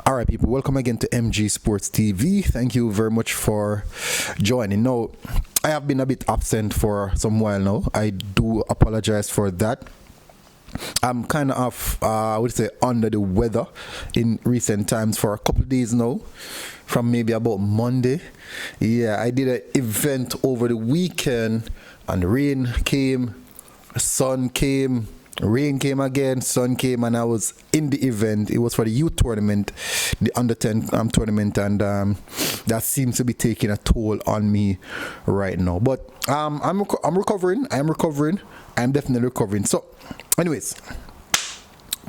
All right, people, welcome again to MG Sports TV. Thank you very much for joining. Now, I have been a bit absent for some while now. I do apologize for that. I'm kind of, I would say, under the weather in recent times for a couple of days now, from maybe about Monday. Yeah, I did an event over the weekend, and rain came, sun came, rain came again, sun came, and I was in the event. It was for the youth tournament, the under 10 tournament, and that seems to be taking a toll on me right now. But I'm recovering. I'm definitely recovering. So, anyways,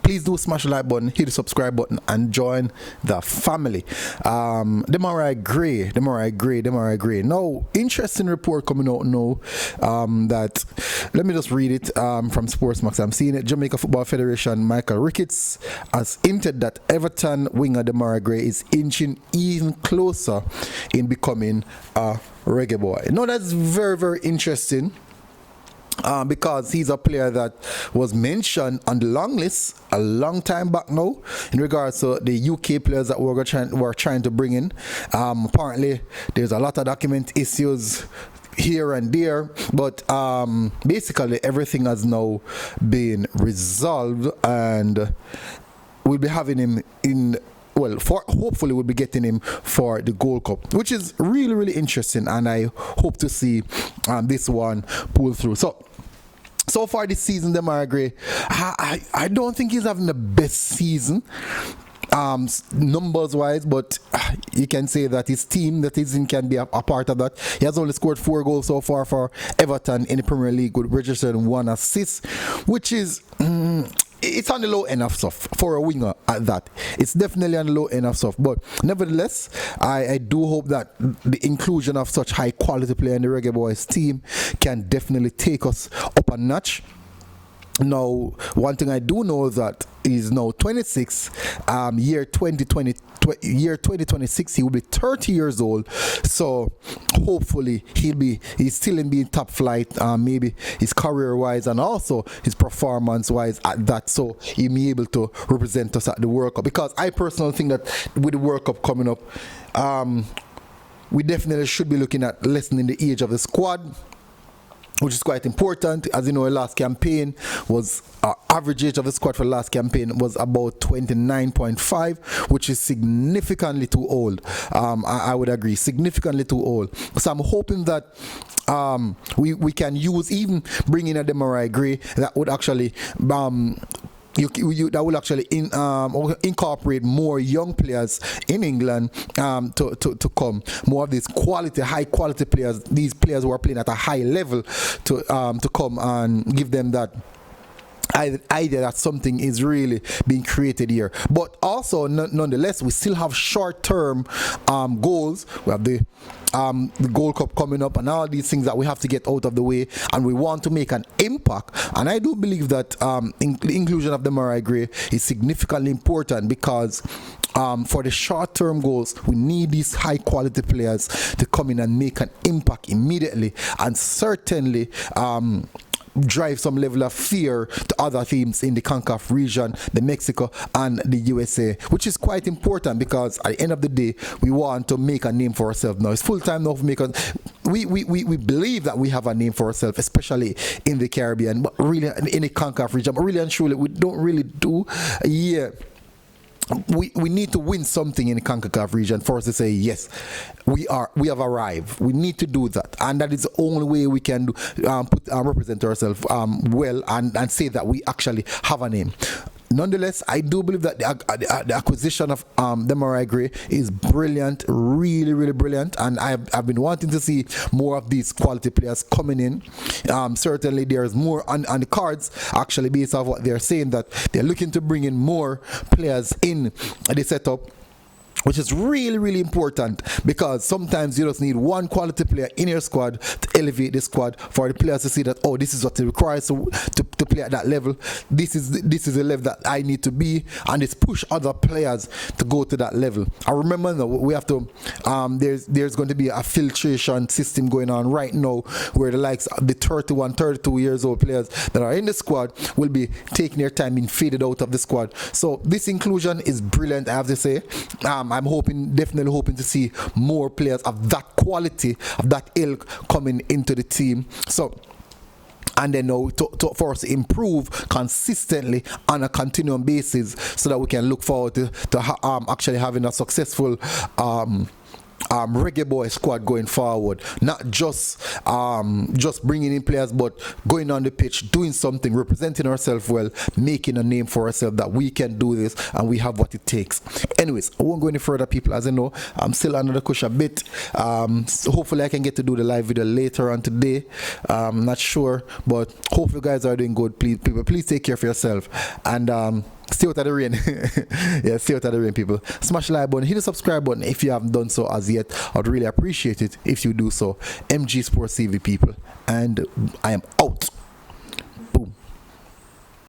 please do smash the like button, hit the subscribe button, and join the family. Demarai Gray. Now, interesting report coming out now that, let me just read it from Sportsmax. I'm seeing it. Jamaica Football Federation Michael Ricketts has hinted that Everton winger Demarai Gray is inching even closer in becoming a Reggae Boy. Now, that's very, very interesting. Because he's a player that was mentioned on the long list a long time back now in regards to the UK players that we're trying to bring in. Apparently, there's a lot of document issues here and there, but basically everything has now been resolved, and we'll be having him in. Well, hopefully we'll be getting him for the Gold Cup, which is really, really interesting, and I hope to see this one pull through. So far this season, Demarai Gray, I don't think he's having the best season numbers wise, but you can say that his team that he's in can be a part of that. He has only scored 4 goals so far for Everton in the Premier League, with registered 1 assist, which is it's on the low end of stuff for a winger at that. It's definitely on the low end of stuff, but nevertheless, I do hope that the inclusion of such high quality player in the Reggae Boyz team can definitely take us up a notch. Now, one thing I do know is that he's now 26. Year 2026, he will be 30 years old. So hopefully he's still in being top flight. Maybe his career wise and also his performance wise at that. So he'll be able to represent us at the World Cup. Because I personally think that with the World Cup coming up, we definitely should be looking at lessening the age of the squad, which is quite important. As you know, the last campaign was average age of the squad for the last campaign was about 29.5, which is significantly too old. I would agree, significantly too old. So I'm hoping that we can use, even bringing a Demarai Gray, that would actually that will actually incorporate more young players in England to come. More of these high quality players, these players who are playing at a high level, to come and give them that idea that something is really being created here. But also, nonetheless, we still have short-term goals. We have the Gold Cup coming up and all these things that we have to get out of the way, and we want to make an impact. And I do believe that the inclusion of Demarai Gray is significantly important, because for the short-term goals, we need these high-quality players to come in and make an impact immediately, and certainly drive some level of fear to other teams in the CONCACAF region, the Mexico and the USA, which is quite important, because at the end of the day, we want to make a name for ourselves now. It's full time now for me, because we believe that we have a name for ourselves, especially in the Caribbean, but really in the CONCACAF region, but really and truly we don't really do. We need to win something in the CONCACAF region for us to say, yes, we have arrived. We need to do that, and that is the only way we can represent ourselves well, and say that we actually have a name. Nonetheless, I do believe that the acquisition of Demarai Gray is brilliant, really, really brilliant, and I've been wanting to see more of these quality players coming in. Certainly, there's more on the cards, actually, based off what they're saying, that they're looking to bring in more players in the setup, which is really, really important, because sometimes you just need one quality player in your squad to elevate the squad, for the players to see that, oh, this is what it requires to to play at that level. This is the level that I need to be, and it's push other players to go to that level. I remember now we have to there's going to be a filtration system going on right now where the likes of the 31, 32 years old players that are in the squad will be taking their time being faded out of the squad. So this inclusion is brilliant, I have to say. I'm definitely hoping to see more players of that quality, of that ilk coming into the team. So, and then for us to improve consistently on a continuum basis, so that we can look forward to actually having a successful Reggae Boyz squad going forward. Not just bringing in players, but going on the pitch, doing something, representing ourselves well, making a name for ourselves that we can do this and we have what it takes. Anyways, I won't go any further, people. As you know, I'm still under the cushion a bit. So hopefully I can get to do the live video later on today. I'm not sure, but hopefully you guys are doing good. Please take care of yourself, and stay out of the rain. Yeah, stay out of the rain, people. Smash the like button, hit the subscribe button if you haven't done so as yet. I'd really appreciate it if you do so. MG Sports TV, people, and I am out.